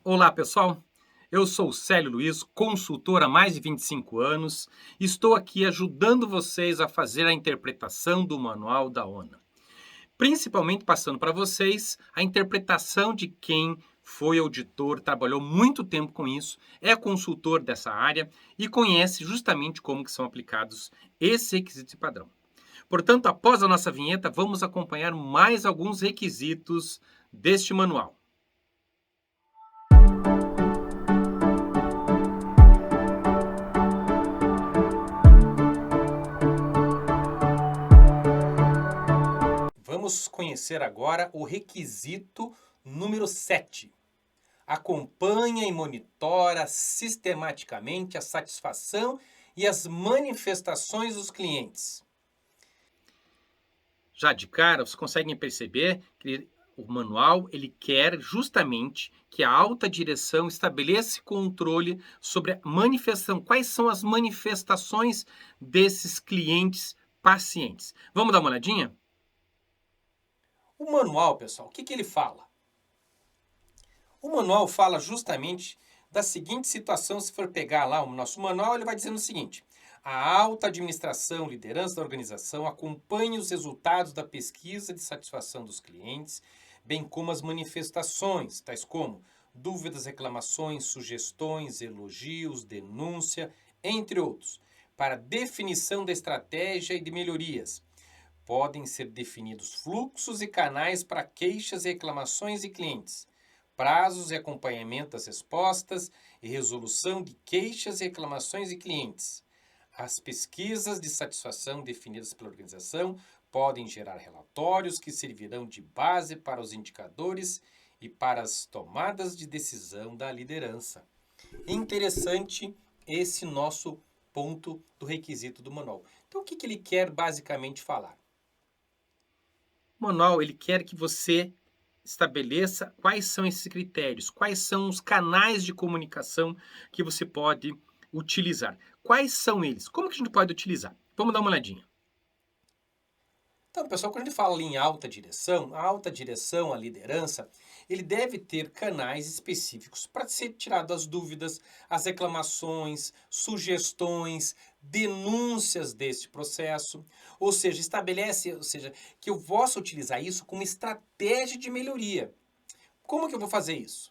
Olá, pessoal. Eu sou o Célio Luiz, consultor há mais de 25 anos. Estou aqui ajudando vocês a fazer a interpretação do manual da ONA. Principalmente passando para vocês a interpretação de quem foi auditor, trabalhou muito tempo com isso, é consultor dessa área e conhece justamente como que são aplicados esses requisitos e padrão. Portanto, após a nossa vinheta, vamos acompanhar mais alguns requisitos deste manual. Vamos conhecer agora o requisito número 7. Acompanha e monitora sistematicamente a satisfação e as manifestações dos clientes. Já de cara, vocês conseguem perceber que o manual ele quer justamente que a alta direção estabeleça controle sobre a manifestação. Quais são as manifestações desses clientes pacientes? Vamos dar uma olhadinha? O manual, pessoal, o que ele fala? O manual fala justamente da seguinte situação, se for pegar lá o nosso manual, ele vai dizendo o seguinte: a alta administração, liderança da organização acompanha os resultados da pesquisa de satisfação dos clientes, bem como as manifestações, tais como dúvidas, reclamações, sugestões, elogios, denúncia, entre outros, para definição da estratégia e de melhorias. Podem ser definidos fluxos e canais para queixas e reclamações de clientes, prazos e acompanhamento das respostas e resolução de queixas e reclamações de clientes. As pesquisas de satisfação definidas pela organização podem gerar relatórios que servirão de base para os indicadores e para as tomadas de decisão da liderança. Interessante esse nosso ponto do requisito do manual. Então, o que ele quer basicamente falar? O manual ele quer que você estabeleça quais são esses critérios, quais são os canais de comunicação que você pode utilizar. Quais são eles? Como que a gente pode utilizar? Vamos dar uma olhadinha. Então, pessoal, quando a gente fala ali em alta direção, a alta direção, a liderança, ele deve ter canais específicos para ser tirado as dúvidas, as reclamações, sugestões, denúncias desse processo, ou seja, que eu possa utilizar isso como estratégia de melhoria. Como que eu vou fazer isso?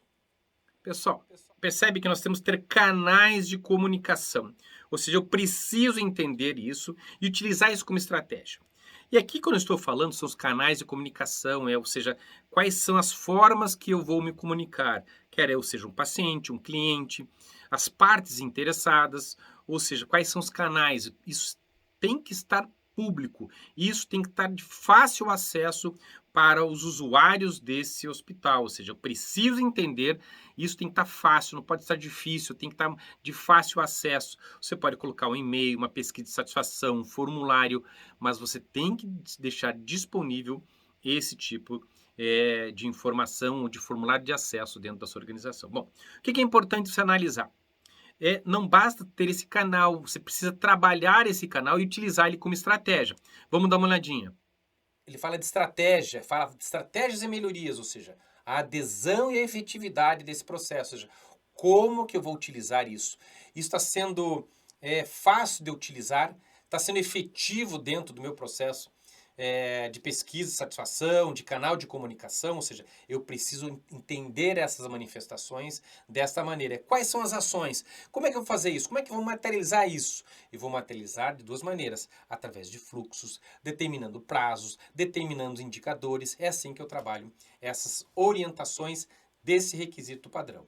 Pessoal, percebe que nós temos que ter canais de comunicação, ou seja, eu preciso entender isso e utilizar isso como estratégia. E aqui, quando eu estou falando, são os canais de comunicação, ou seja, quais são as formas que eu vou me comunicar, quer eu seja um paciente, um cliente, as partes interessadas, ou seja, quais são os canais. Isso tem que estar público, isso tem que estar de fácil acesso para os usuários desse hospital, ou seja, eu preciso entender, isso tem que estar fácil, não pode estar difícil, tem que estar de fácil acesso. Você pode colocar um e-mail, uma pesquisa de satisfação, um formulário, mas você tem que deixar disponível esse tipo de informação ou de formulário de acesso dentro da sua organização. Bom, o que é importante você analisar? Não basta ter esse canal, você precisa trabalhar esse canal e utilizar ele como estratégia. Vamos dar uma olhadinha. Ele fala de estratégia, fala de estratégias e melhorias, ou seja, a adesão e a efetividade desse processo, ou seja, como que eu vou utilizar isso? Isso está sendo fácil de utilizar, está sendo efetivo dentro do meu processo de pesquisa, de satisfação, de canal de comunicação, ou seja, eu preciso entender essas manifestações desta maneira. Quais são as ações? Como é que eu vou fazer isso? Como é que eu vou materializar isso? Eu vou materializar de duas maneiras, através de fluxos, determinando prazos, determinando indicadores. É assim que eu trabalho essas orientações desse requisito padrão.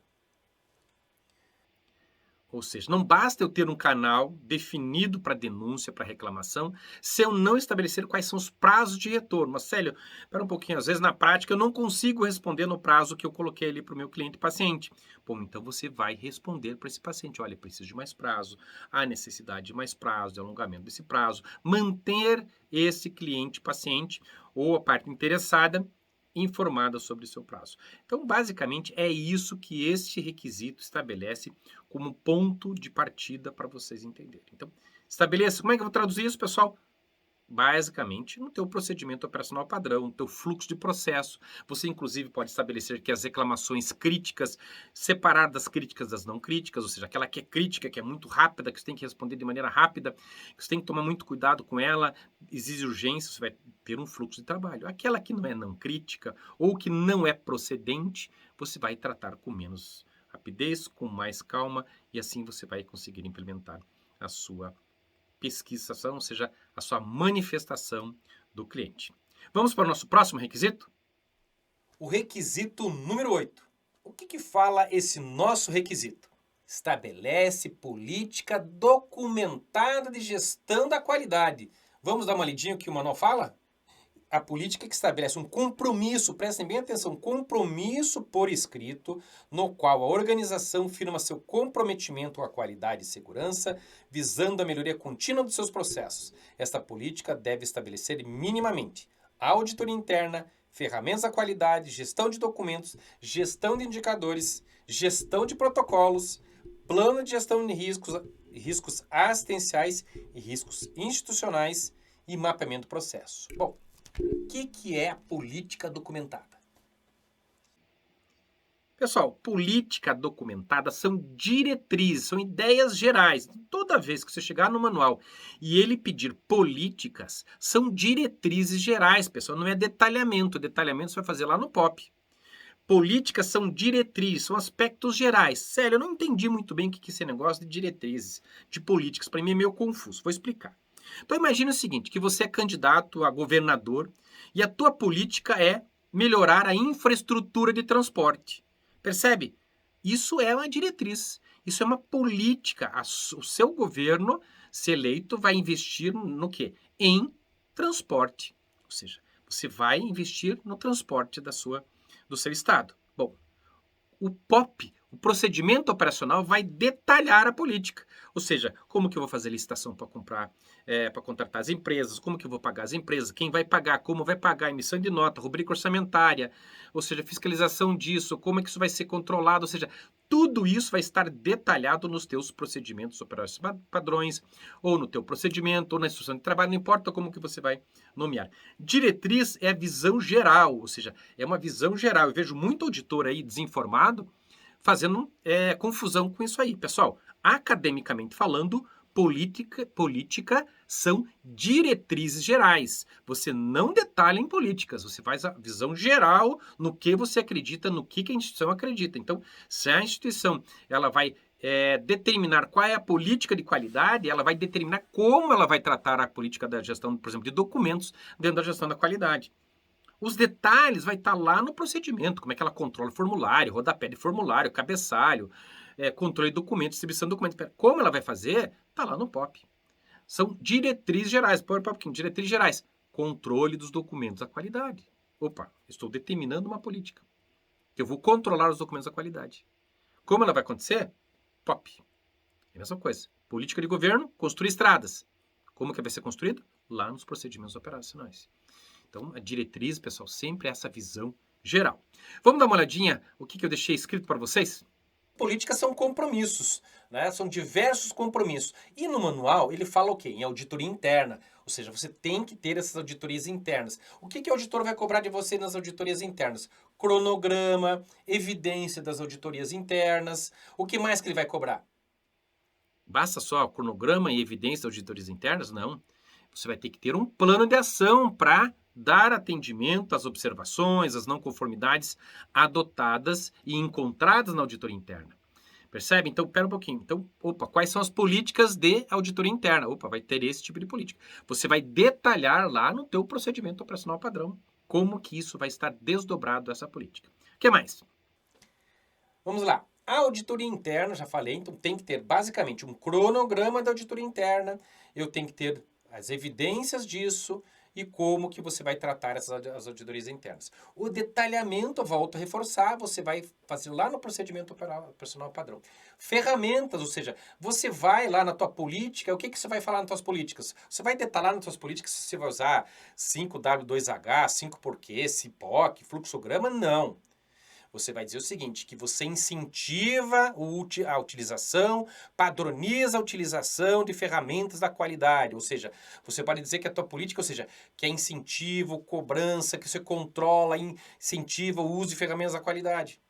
Ou seja, não basta eu ter um canal definido para denúncia, para reclamação, se eu não estabelecer quais são os prazos de retorno. Mas, Célio, espera um pouquinho, às vezes na prática eu não consigo responder no prazo que eu coloquei ali para o meu cliente paciente. Bom, então você vai responder para esse paciente, olha, preciso de mais prazo, há necessidade de mais prazo, de alongamento desse prazo, manter esse cliente paciente ou a parte interessada informada sobre o seu prazo. Então, basicamente, é isso que este requisito estabelece como ponto de partida para vocês entenderem. Então, estabeleça. Como é que eu vou traduzir isso, pessoal? basicamente no teu procedimento operacional padrão, no teu fluxo de processo. Você, inclusive, pode estabelecer que as reclamações críticas, separar das críticas das não críticas, ou seja, aquela que é crítica, que é muito rápida, que você tem que responder de maneira rápida, que você tem que tomar muito cuidado com ela, exige urgência, você vai ter um fluxo de trabalho. Aquela que não é não crítica ou que não é procedente, você vai tratar com menos rapidez, com mais calma, e assim você vai conseguir implementar a sua pesquisação, ou seja, a sua manifestação do cliente. Vamos para o nosso próximo requisito? O requisito número 8. O que fala esse nosso requisito? Estabelece política documentada de gestão da qualidade. Vamos dar uma lidinha o que o manual fala? A política que estabelece um compromisso, prestem bem atenção, compromisso por escrito, no qual a organização firma seu comprometimento à qualidade e segurança, visando a melhoria contínua dos seus processos. Esta política deve estabelecer minimamente auditoria interna, ferramentas da qualidade, gestão de documentos, gestão de indicadores, gestão de protocolos, plano de gestão de riscos assistenciais e riscos institucionais e mapeamento do processo. Bom, o que é a política documentada? Pessoal, política documentada são diretrizes, são ideias gerais. Toda vez que você chegar no manual e ele pedir políticas, são diretrizes gerais, pessoal, não é detalhamento. Detalhamento você vai fazer lá no POP. Políticas são diretrizes, são aspectos gerais. Sério, eu não entendi muito bem o que é esse negócio de diretrizes, de políticas. Para mim é meio confuso, vou explicar. Então imagine o seguinte, que você é candidato a governador e a tua política é melhorar a infraestrutura de transporte. Percebe? Isso é uma diretriz, isso é uma política. O seu governo, se eleito, vai investir no quê? Em transporte. Ou seja, você vai investir no transporte do seu estado. Bom, o POP, o procedimento operacional, vai detalhar a política. Ou seja, como que eu vou fazer licitação para comprar, para contratar as empresas, como que eu vou pagar as empresas, quem vai pagar, como vai pagar, emissão de nota, rubrica orçamentária, ou seja, fiscalização disso, como é que isso vai ser controlado, ou seja, tudo isso vai estar detalhado nos teus procedimentos operacionais padrões, ou no teu procedimento, ou na instrução de trabalho, não importa como que você vai nomear. Diretriz é a visão geral, ou seja, é uma visão geral. Eu vejo muito auditor aí desinformado fazendo confusão com isso aí. Pessoal, academicamente falando, política são diretrizes gerais. Você não detalha em políticas, você faz a visão geral no que você acredita, no que a instituição acredita. Então, se a instituição ela vai determinar qual é a política de qualidade, ela vai determinar como ela vai tratar a política da gestão, por exemplo, de documentos dentro da gestão da qualidade. Os detalhes vai estar lá no procedimento, como é que ela controla o formulário, rodapé de formulário, cabeçalho, controle de documentos, distribuição de documentos. Como ela vai fazer, está lá no POP. São diretrizes gerais. Põe um pouquinho, diretrizes gerais. Controle dos documentos da qualidade. Opa, estou determinando uma política. Eu vou controlar os documentos da qualidade. Como ela vai acontecer? POP. É a mesma coisa. Política de governo, construir estradas. Como que vai ser construído? Lá nos procedimentos operacionais. Então, a diretriz, pessoal, sempre é essa visão geral. Vamos dar uma olhadinha o que eu deixei escrito para vocês? Políticas são compromissos, né? São diversos compromissos. E no manual ele fala o quê? Em auditoria interna. Ou seja, você tem que ter essas auditorias internas. O que o auditor vai cobrar de você nas auditorias internas? Cronograma, evidência das auditorias internas. O que mais que ele vai cobrar? Basta só cronograma e evidência das auditorias internas? Não. Você vai ter que ter um plano de ação para dar atendimento às observações, às não conformidades adotadas e encontradas na auditoria interna. Percebe? Então, pera um pouquinho. Então, quais são as políticas de auditoria interna? Vai ter esse tipo de política. Você vai detalhar lá no teu procedimento operacional padrão como que isso vai estar desdobrado essa política. O que mais? Vamos lá. A auditoria interna, já falei, então tem que ter basicamente um cronograma da auditoria interna, eu tenho que ter as evidências disso e como que você vai tratar as auditorias internas. O detalhamento, eu volto a reforçar, você vai fazer lá no procedimento operacional padrão. Ferramentas, ou seja, você vai lá na tua política, o que você vai falar nas tuas políticas? Você vai detalhar nas tuas políticas se você vai usar 5W2H, 5 porquê, CIPOC, fluxograma? Não. Você vai dizer o seguinte, que você incentiva a utilização, padroniza a utilização de ferramentas da qualidade. Ou seja, você pode dizer que a tua política, ou seja, que é incentivo, cobrança, que você controla, incentiva o uso de ferramentas da qualidade.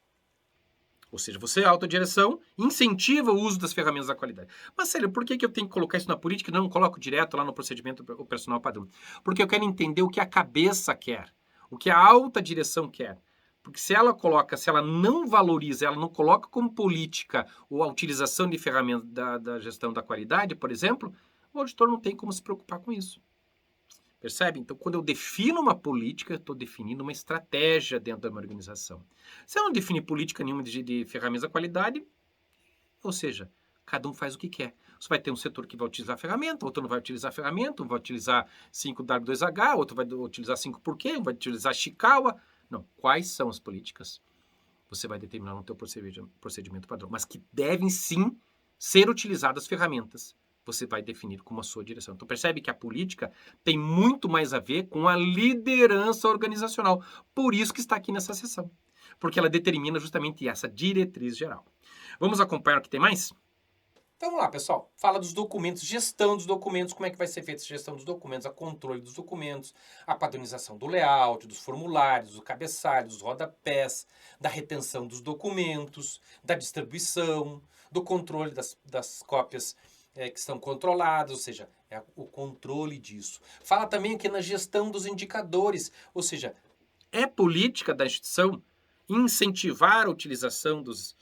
Ou seja, você, autodireção, incentiva o uso das ferramentas da qualidade. Mas, sério, por que eu tenho que colocar isso na política e não coloco direto lá no procedimento operacional padrão? Porque eu quero entender o que a cabeça quer, o que a alta direção quer. Porque se ela não valoriza, ela não coloca como política ou a utilização de ferramentas da gestão da qualidade, por exemplo, o auditor não tem como se preocupar com isso. Percebe? Então, quando eu defino uma política, eu estou definindo uma estratégia dentro da minha organização. Se eu não definir política nenhuma de ferramentas da qualidade, ou seja, cada um faz o que quer. Você vai ter um setor que vai utilizar a ferramenta, outro não vai utilizar a ferramenta, um vai utilizar 5W2H, outro vai utilizar 5 um vai utilizar Chikawa. Não, quais são as políticas? Você vai determinar no teu procedimento padrão, mas que devem sim ser utilizadas ferramentas. Você vai definir como a sua direção. Então percebe que a política tem muito mais a ver com a liderança organizacional. Por isso que está aqui nessa sessão. Porque ela determina justamente essa diretriz geral. Vamos acompanhar o que tem mais? Então vamos lá, pessoal. Fala dos documentos, gestão dos documentos, como é que vai ser feita essa gestão dos documentos, a controle dos documentos, a padronização do layout, dos formulários, do cabeçalho, dos rodapés, da retenção dos documentos, da distribuição, do controle das cópias que estão controladas, ou seja, é o controle disso. Fala também aqui na gestão dos indicadores, ou seja, é política da instituição incentivar a utilização dos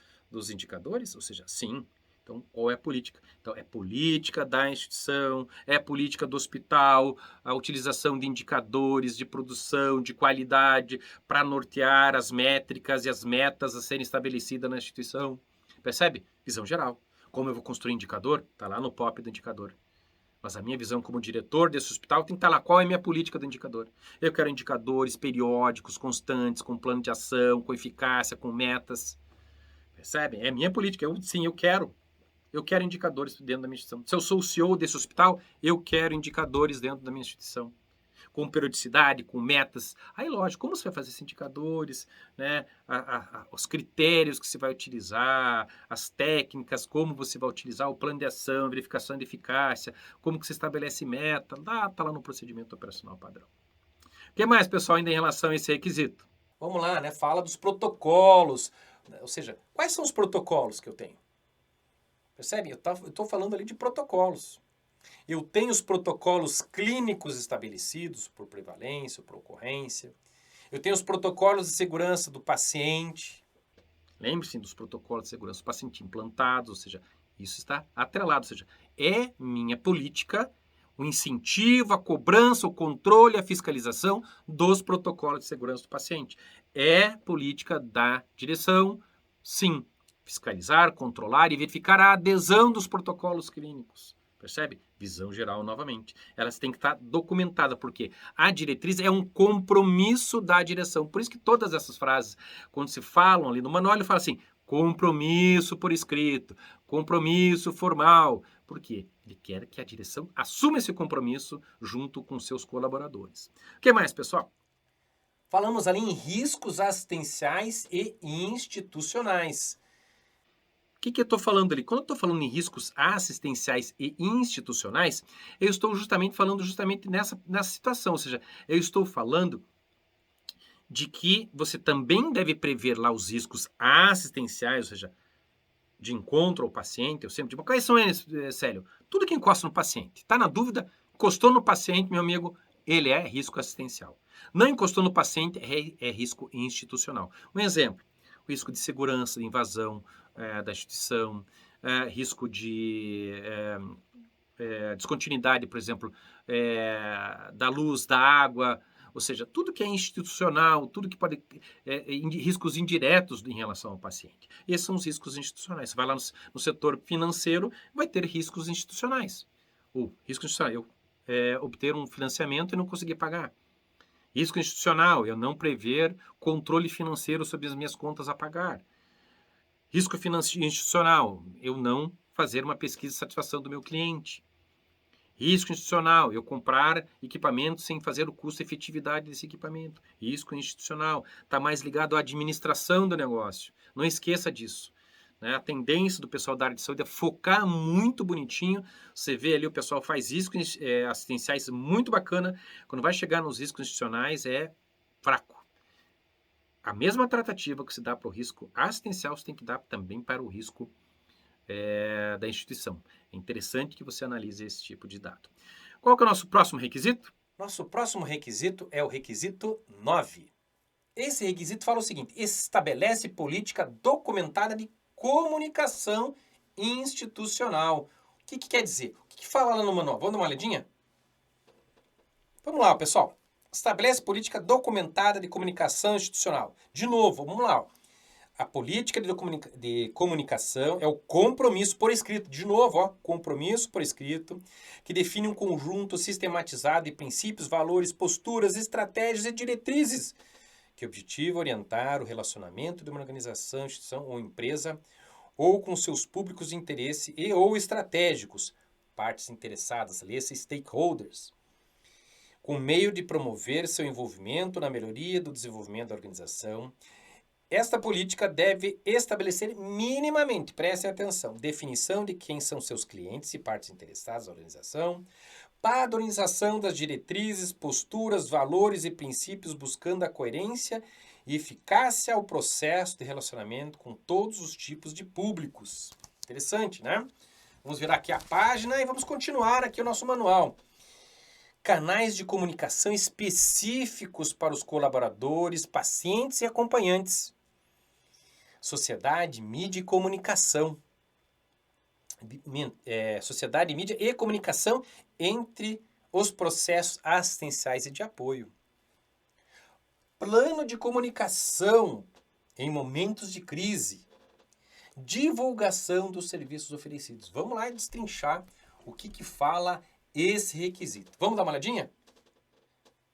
indicadores? Ou seja, sim. Então, qual é a política? Então, é política da instituição, é política do hospital, a utilização de indicadores de produção, de qualidade, para nortear as métricas e as metas a serem estabelecidas na instituição. Percebe? Visão geral. Como eu vou construir indicador? Está lá no POP do indicador. Mas a minha visão como diretor desse hospital tem que estar lá. Qual é a minha política do indicador? Eu quero indicadores periódicos, constantes, com plano de ação, com eficácia, com metas. Percebem? É a minha política. Sim, eu quero. Eu quero indicadores dentro da minha instituição. Se eu sou o CEO desse hospital, eu quero indicadores dentro da minha instituição. Com periodicidade, com metas. Aí, lógico, como você vai fazer esses indicadores, né? Os critérios que você vai utilizar, as técnicas, como você vai utilizar o plano de ação, verificação de eficácia, como que você estabelece meta, tá lá no procedimento operacional padrão. O que mais, pessoal, ainda em relação a esse requisito? Vamos lá, né? Fala dos protocolos, ou seja, quais são os protocolos que eu tenho? Percebe? Eu estou falando ali de protocolos. Eu tenho os protocolos clínicos estabelecidos por prevalência, por ocorrência. Eu tenho os protocolos de segurança do paciente. Lembre-se dos protocolos de segurança do paciente implantados, ou seja, isso está atrelado, ou seja, é minha política, o incentivo, a cobrança, o controle, a fiscalização dos protocolos de segurança do paciente. É política da direção, sim, fiscalizar, controlar e verificar a adesão dos protocolos clínicos. Percebe? Visão geral novamente. Elas têm que estar documentadas, porque a diretriz é um compromisso da direção. Por isso que todas essas frases, quando se falam ali no manual, ele fala assim, compromisso por escrito, compromisso formal. Por quê? Ele quer que a direção assuma esse compromisso junto com seus colaboradores. O que mais, pessoal? Falamos ali em riscos assistenciais e institucionais. O que eu estou falando ali? Quando eu estou falando em riscos assistenciais e institucionais, eu estou falando nessa situação, ou seja, eu estou falando de que você também deve prever lá os riscos assistenciais, ou seja, de encontro ao paciente. Eu sempre digo, quais são eles, Célio? Tudo que encosta no paciente. Está na dúvida? Encostou no paciente, meu amigo, ele é risco assistencial. Não encostou no paciente, é risco institucional. Um exemplo, o risco de segurança, de invasão da instituição, risco de descontinuidade, por exemplo, da luz, da água, ou seja, tudo que é institucional, tudo que pode... riscos indiretos em relação ao paciente. Esses são os riscos institucionais. Você vai lá no setor financeiro, vai ter riscos institucionais. O risco institucional, eu obter um financiamento e não conseguir pagar. Risco institucional, eu não prever controle financeiro sobre as minhas contas a pagar. Risco institucional, eu não fazer uma pesquisa de satisfação do meu cliente. Risco institucional, eu comprar equipamento sem fazer o custo-efetividade desse equipamento. Risco institucional, está mais ligado à administração do negócio. Não esqueça disso. Né? A tendência do pessoal da área de saúde é focar muito bonitinho. Você vê ali, o pessoal faz riscos assistenciais muito bacana. Quando vai chegar nos riscos institucionais, é fraco. A mesma tratativa que se dá para o risco assistencial, você tem que dar também para o risco da instituição. É interessante que você analise esse tipo de dado. Qual que é o nosso próximo requisito? Nosso próximo requisito é o requisito 9. Esse requisito fala o seguinte: estabelece política documentada de comunicação institucional. O que quer dizer? O que fala lá no manual? Vamos dar uma olhadinha? Vamos lá, pessoal. Estabelece política documentada de comunicação institucional. De novo, vamos lá. A política de comunicação é o compromisso por escrito. De novo, ó, compromisso por escrito, que define um conjunto sistematizado de princípios, valores, posturas, estratégias e diretrizes que objetiva orientar o relacionamento de uma organização, instituição ou empresa ou com seus públicos de interesse e ou estratégicos, partes interessadas, lê-se stakeholders, com meio de promover seu envolvimento na melhoria do desenvolvimento da organização. Esta política deve estabelecer minimamente, prestem atenção, definição de quem são seus clientes e partes interessadas da organização, padronização das diretrizes, posturas, valores e princípios buscando a coerência e eficácia ao processo de relacionamento com todos os tipos de públicos. Interessante, né? Vamos virar aqui a página e vamos continuar aqui o nosso manual. Canais de comunicação específicos para os colaboradores, pacientes e acompanhantes. Sociedade, mídia e comunicação. Sociedade, mídia e comunicação entre os processos assistenciais e de apoio. Plano de comunicação em momentos de crise. Divulgação dos serviços oferecidos. Vamos lá destrinchar o que fala esse requisito. Vamos dar uma olhadinha?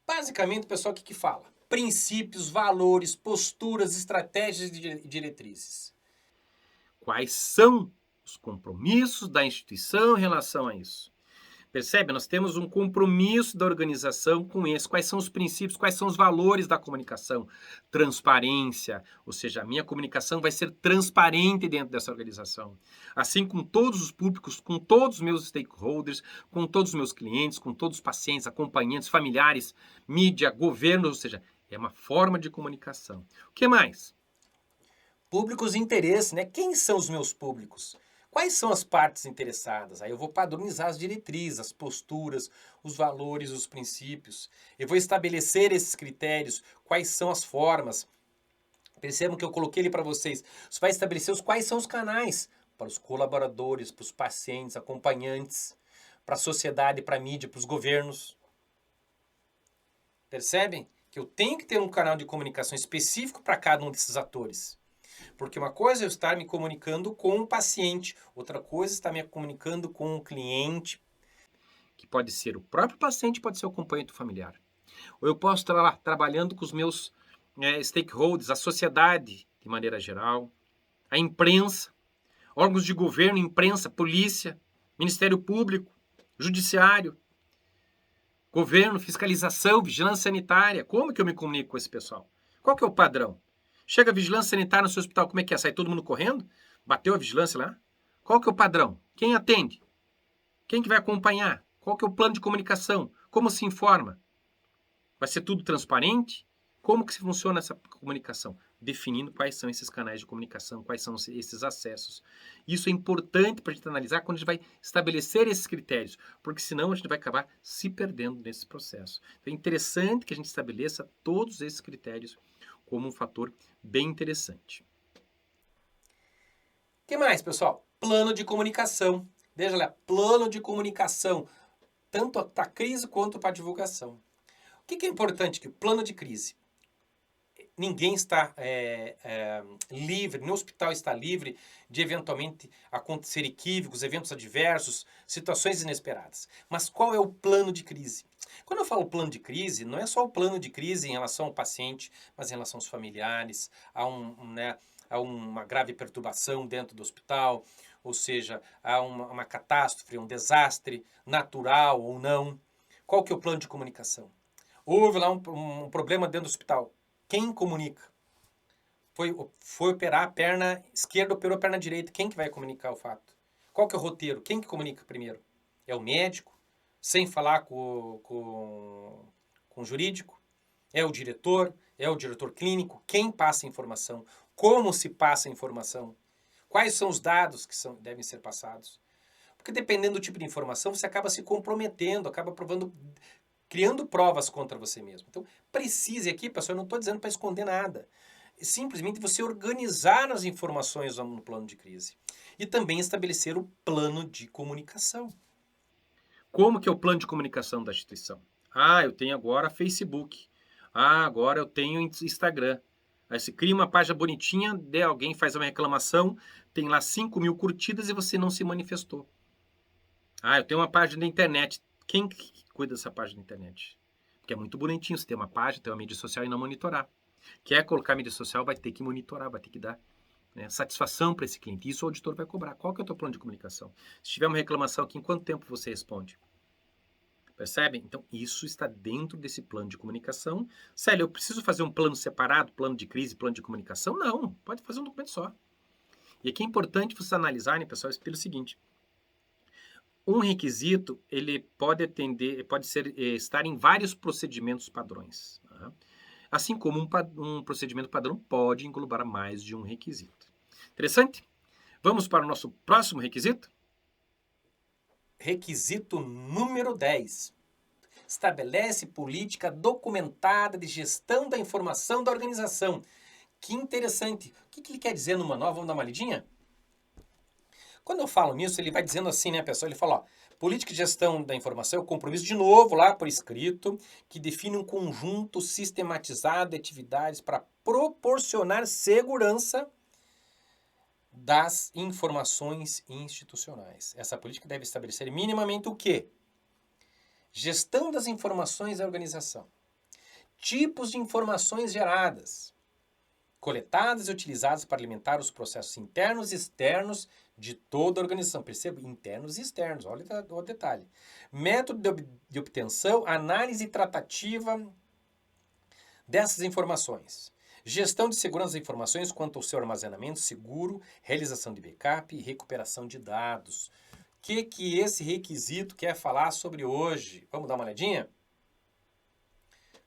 Basicamente, pessoal, o que fala? Princípios, valores, posturas, estratégias e diretrizes. Quais são os compromissos da instituição em relação a isso? Percebe? Nós temos um compromisso da organização com esse. Quais são os princípios, quais são os valores da comunicação? Transparência, ou seja, a minha comunicação vai ser transparente dentro dessa organização. Assim com todos os públicos, com todos os meus stakeholders, com todos os meus clientes, com todos os pacientes, acompanhantes, familiares, mídia, governo, ou seja, é uma forma de comunicação. O que mais? Públicos de interesse, né? Quem são os meus públicos? Quais são as partes interessadas? Aí eu vou padronizar as diretrizes, as posturas, os valores, os princípios. Eu vou estabelecer esses critérios, quais são as formas. Percebam que eu coloquei ali para vocês. Você vai estabelecer quais são os canais para os colaboradores, para os pacientes, acompanhantes, para a sociedade, para a mídia, para os governos. Percebem? Que eu tenho que ter um canal de comunicação específico para cada um desses atores. Porque uma coisa é eu estar me comunicando com o paciente, outra coisa é estar me comunicando com o cliente, que pode ser o próprio paciente, pode ser o companheiro familiar. Ou eu posso estar lá trabalhando com os meus stakeholders, a sociedade de maneira geral, a imprensa, órgãos de governo, imprensa, polícia, Ministério Público, Judiciário, governo, fiscalização, vigilância sanitária. Como que eu me comunico com esse pessoal? Qual que é o padrão? Chega a vigilância sanitária no seu hospital, como é que é? Sai todo mundo correndo? Bateu a vigilância lá? Qual que é o padrão? Quem atende? Quem que vai acompanhar? Qual que é o plano de comunicação? Como se informa? Vai ser tudo transparente? Como que funciona essa comunicação? Definindo quais são esses canais de comunicação, quais são esses acessos. Isso é importante para a gente analisar quando a gente vai estabelecer esses critérios, porque senão a gente vai acabar se perdendo nesse processo. Então é interessante que a gente estabeleça todos esses critérios como um fator bem interessante. O que mais, pessoal? Plano de comunicação. Veja lá, plano de comunicação, tanto para a crise quanto para a divulgação. O que é importante aqui? Plano de crise. Ninguém está livre, nenhum hospital está livre de eventualmente acontecer equívocos, eventos adversos, situações inesperadas. Mas qual é o plano de crise? Quando eu falo plano de crise, não é só o plano de crise em relação ao paciente, mas em relação aos familiares, há uma grave perturbação dentro do hospital, ou seja, há uma catástrofe, um desastre natural ou não. Qual que é o plano de comunicação? Houve lá um problema dentro do hospital. Quem comunica? Foi operar a perna esquerda, operou a perna direita. Quem que vai comunicar o fato? Qual que é o roteiro? Quem que comunica primeiro? É o médico? Sem falar com o jurídico? É o diretor? É o diretor clínico? Quem passa a informação? Como se passa a informação? Quais são os dados que devem ser passados? Porque dependendo do tipo de informação, você acaba se comprometendo, acaba criando provas contra você mesmo. Então, precise aqui, pessoal, eu não estou dizendo para esconder nada. É simplesmente você organizar as informações no plano de crise. E também estabelecer o plano de comunicação. Como que é o plano de comunicação da instituição? Ah, eu tenho agora Facebook. Ah, agora eu tenho Instagram. Aí você cria uma página bonitinha, alguém faz uma reclamação, tem lá 5.000 curtidas e você não se manifestou. Ah, eu tenho uma página na internet. Quem que cuida dessa página na internet? Porque é muito bonitinho você ter uma página, ter uma mídia social e não monitorar. Quer colocar mídia social, vai ter que monitorar, vai ter que dar, né, satisfação para esse cliente. Isso o auditor vai cobrar. Qual que é o teu plano de comunicação? Se tiver uma reclamação aqui, em quanto tempo você responde? Percebem? Então, isso está dentro desse plano de comunicação. Célio, eu preciso fazer um plano separado, plano de crise, plano de comunicação? Não, pode fazer um documento só. E aqui é importante vocês analisarem, pessoal, pelo seguinte. Um requisito, ele pode estar em vários procedimentos padrões. Tá? Assim como um procedimento padrão pode englobar mais de um requisito. Interessante? Vamos para o nosso próximo requisito? Requisito número 10. Estabelece política documentada de gestão da informação da organização. Que interessante. O que ele quer dizer no manual? Vamos dar uma lidinha? Quando eu falo nisso, ele vai dizendo assim, né, pessoal? Ele fala, ó, política de gestão da informação é o compromisso, de novo, lá por escrito, que define um conjunto sistematizado de atividades para proporcionar segurança das informações institucionais. Essa política deve estabelecer minimamente o quê? Gestão das informações da organização. Tipos de informações geradas, coletadas e utilizadas para alimentar os processos internos e externos de toda a organização. Perceba? Internos e externos. Olha o detalhe. Método de obtenção, análise e tratativa dessas informações. Gestão de segurança das informações quanto ao seu armazenamento seguro, realização de backup e recuperação de dados. O que esse requisito quer falar sobre hoje? Vamos dar uma olhadinha?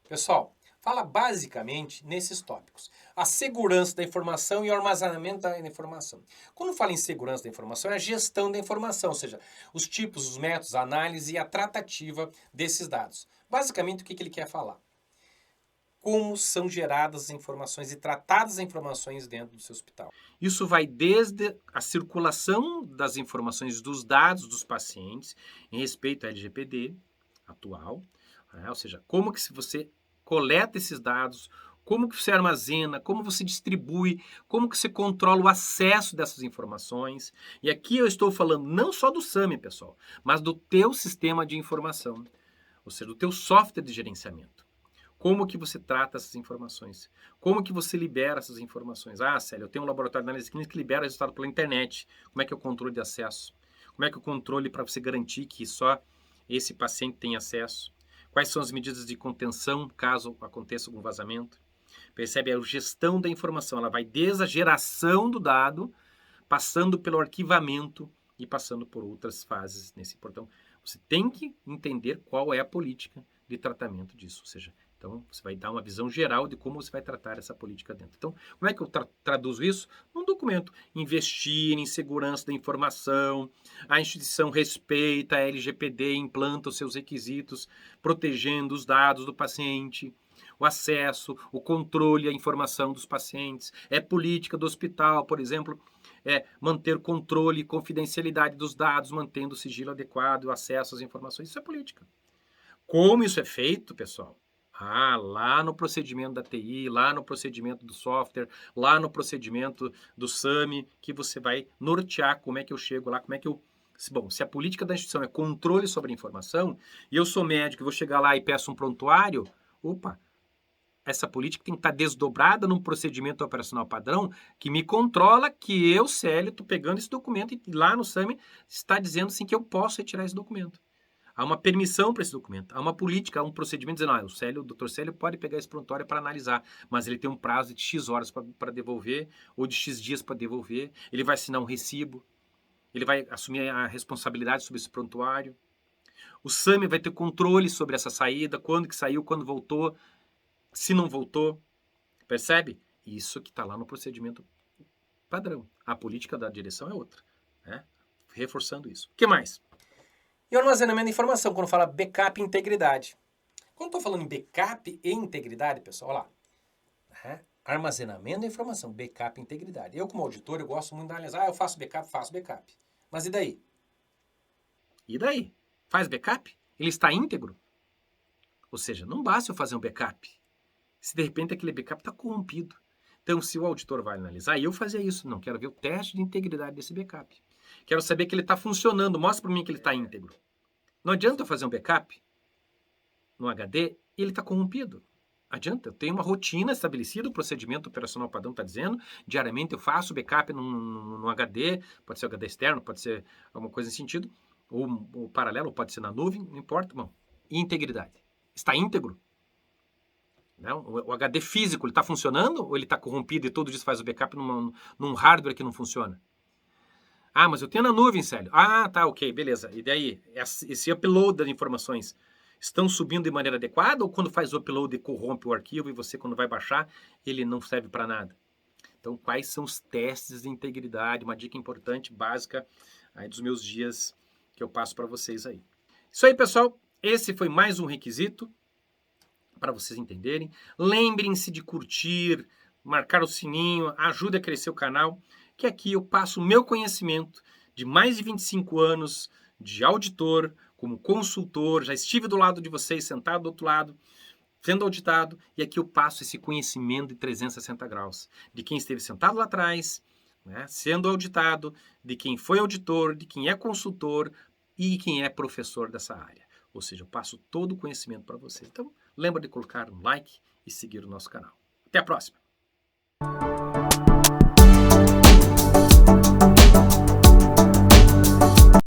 Pessoal, fala basicamente nesses tópicos. A segurança da informação e o armazenamento da informação. Quando fala em segurança da informação, é a gestão da informação, ou seja, os tipos, os métodos, a análise e a tratativa desses dados. Basicamente, o que ele quer falar? Como são geradas as informações e tratadas as informações dentro do seu hospital. Isso vai desde a circulação das informações dos dados dos pacientes em respeito à LGPD atual, né? Ou seja, como que você coleta esses dados, como que você armazena, como você distribui, como que você controla o acesso dessas informações. E aqui eu estou falando não só do SAMI, pessoal, mas do teu sistema de informação, ou seja, do teu software de gerenciamento. Como que você trata essas informações? Como que você libera essas informações? Ah, Célio, eu tenho um laboratório de análise clínica que libera resultado pela internet. Como é que é o controle de acesso? Como é que é o controle para você garantir que só esse paciente tem acesso? Quais são as medidas de contenção caso aconteça algum vazamento? Percebe? A gestão da informação, ela vai desde a geração do dado, passando pelo arquivamento e passando por outras fases nesse portão. Você tem que entender qual é a política de tratamento disso, ou seja, então, você vai dar uma visão geral de como você vai tratar essa política dentro. Então, como é que eu traduzo isso? Num documento. Investir em segurança da informação, a instituição respeita a LGPD, implanta os seus requisitos, protegendo os dados do paciente, o acesso, o controle à informação dos pacientes. É política do hospital, por exemplo, manter controle e confidencialidade dos dados, mantendo o sigilo adequado, o acesso às informações. Isso é política. Como isso é feito, pessoal? Lá no procedimento da TI, lá no procedimento do software, lá no procedimento do SAMI, que você vai nortear como é que eu chego lá, como é que eu... Bom, se a política da instituição é controle sobre a informação, e eu sou médico e vou chegar lá e peço um prontuário, opa, essa política tem que estar desdobrada num procedimento operacional padrão que me controla que eu, Célio, estou pegando esse documento e lá no SAMI está dizendo assim que eu posso retirar esse documento. Há uma permissão para esse documento, há uma política, há um procedimento dizendo, o doutor Célio pode pegar esse prontuário para analisar, mas ele tem um prazo de X horas para devolver, ou de X dias para devolver, ele vai assinar um recibo, ele vai assumir a responsabilidade sobre esse prontuário. O SAMI vai ter controle sobre essa saída, quando que saiu, quando voltou, se não voltou, percebe? Isso que está lá no procedimento padrão. A política da direção é outra, né? Reforçando isso. O que mais? E o armazenamento de informação, quando fala backup e integridade. Quando estou falando em backup e integridade, pessoal, olha lá. Armazenamento de informação, backup e integridade. Eu, como auditor, eu gosto muito de analisar. Eu faço backup. Mas e daí? E daí? Faz backup? Ele está íntegro? Ou seja, não basta eu fazer um backup. Se de repente aquele backup está corrompido. Então, se o auditor vai analisar, e eu fazia isso, não, quero ver o teste de integridade desse backup. Quero saber que ele está funcionando, mostra para mim que ele está íntegro. Não adianta eu fazer um backup no HD e ele está corrompido. Adianta, eu tenho uma rotina estabelecida, o procedimento operacional padrão está dizendo, diariamente eu faço backup no HD, pode ser HD externo, pode ser alguma coisa nesse sentido, ou paralelo, pode ser na nuvem, não importa. Bom, e integridade? Está íntegro? Não? O HD físico, ele está funcionando ou ele está corrompido e todo dia faz o backup num hardware que não funciona? Ah, mas eu tenho na nuvem, Célio. Ah, tá, ok, beleza. E daí, esse upload das informações estão subindo de maneira adequada ou quando faz o upload corrompe o arquivo e você, quando vai baixar, ele não serve para nada? Então, quais são os testes de integridade? Uma dica importante, básica, aí dos meus dias que eu passo para vocês aí. Isso aí, pessoal. Esse foi mais um requisito para vocês entenderem. Lembrem-se de curtir, marcar o sininho, ajude a crescer o canal, que aqui eu passo o meu conhecimento de mais de 25 anos de auditor, como consultor, já estive do lado de vocês, sentado do outro lado, sendo auditado, e aqui eu passo esse conhecimento de 360 graus, de quem esteve sentado lá atrás, né, sendo auditado, de quem foi auditor, de quem é consultor e quem é professor dessa área. Ou seja, eu passo todo o conhecimento para você. Então, lembra de colocar um like e seguir o nosso canal. Até a próxima!